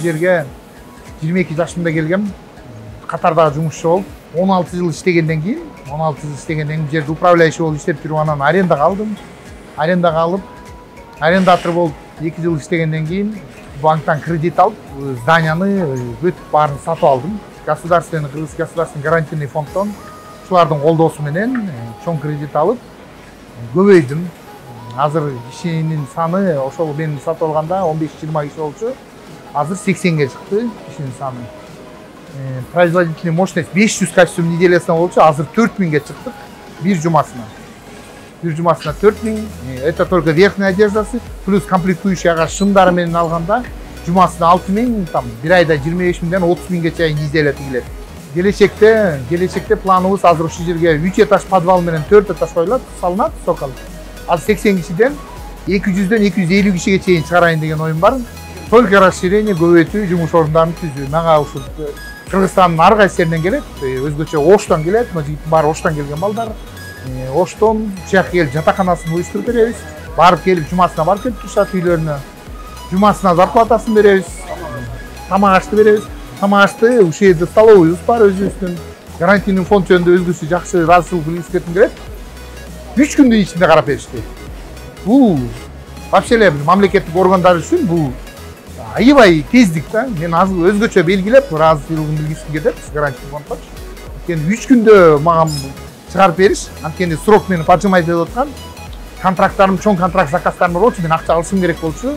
жерге 22 жашымда келгем. Катардагы жумушчу болуп, 16 жыл иштегенден кийин, бул жерде управляющий болуп иштеп жүрүп анан арендага алдым. Арендага алып, арендатор болуп 2 жыл иштегенден кийин банктан кредит алып, зданияны бүт баарын сатып алдым. Государственный, Кыргыз государственный гарантийный фонддон ушулардын колдоосу менен чоң кредит алып көбөйдүм. Азыр кишинин саны ошол мен сатып алганда 15-20 киши болчу. Азыр 80ге чыкты кишинин саны. Производительная мощность 500 качеством неделясына болчу, азыр 4000ге чыктык бир жумасына. Бир жумасына 4000. Это только верхняя одеждасы, плюс комплектующий ага шымдары менен алганда жумасына 6000, там бир айда 25000ден 30000ге чейин неделя тигилет. Келечекте планыбыз азыр ушул жерге 3 этаж подвал менен 4 этаж коюлат, салынат, сокол. Азыр 80 кишиден 200ден 250 кишиге чейин чыгарайын деген оюм бар. Только расширение, көбөйтүү, жумуш орундарын түзүү. Мага ушул Кыргызстандын ар кайсы жеринен келет, өзгөчө Оштон келет, мына жигиттин баары Оштон келген балдар. Оштон чак келип жатаканасын уюштуруп беребиз. Барып келип жумасына барып келип турушат үйлөрүнө. Жумасына зарплатасын беребиз. Тамак ашты беребиз. Тамак ашты ушул жерде столовыйыбыз бар өзүбүздүн. Гарантийный фонд жөнүндө өзгөчө жакшы ыраазычылык билдиргим келет. 3 күндүн ичинде карап беришти. Бул вообще эле мамлекеттик органдар үчүн бул аябай тездик да. Мен азыр өзгөчө белгилеп, ыраазычылыгымды билгисим келет гарантийный фонддо. Анткени 3 күндө мага чыгарып бериш, анткени срок мени поджимай деп аткан. Контракттарым, чоң контракт заказдарым болчу, мен акча алышым керек болчу.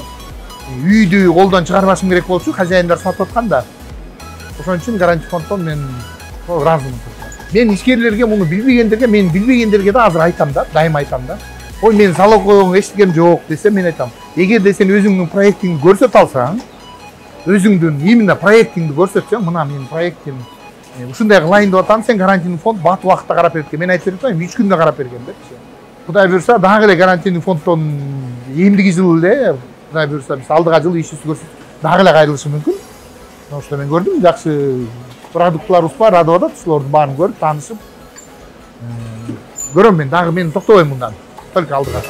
Үйдү колдон чыгарбашым керек болчу, хозяиндар сатып аткан да. Ошон үчүн гарантий фонддон мен ыраазымын. Мен ишкерлерге муну билбегендерге, мен билбегендерге да азыр айтам да, дайым айтам да. Ой, мен залог койгонго эчтегем жок десем, мен айтам. Эгерде сен өзүңдүн проектиңди көрсөтө алсаң, өзүңдүн именно проектиңди көрсөтсөң, мына менин проектим ушундай кылайын деп атам, сен гарантийный фонд бат убакытта карап берет экен. Мен айтып берем, 3 күндө карап берген депчи. Кудай буюрса, дагы эле гарантийный фонддон эмдиги жылы эле, кудай буюрса, биз алдыга жылы иш жүзү көрсөтүп, дагы эле кайрылышы мүмкүн. Ошто мен көрдүм, жакшы продуктларыбыз бар, радып атат, ушулардын баарын көрүп, таанышып. Көрөм мен, дагы мен токтобойм мындан. Только алдыга.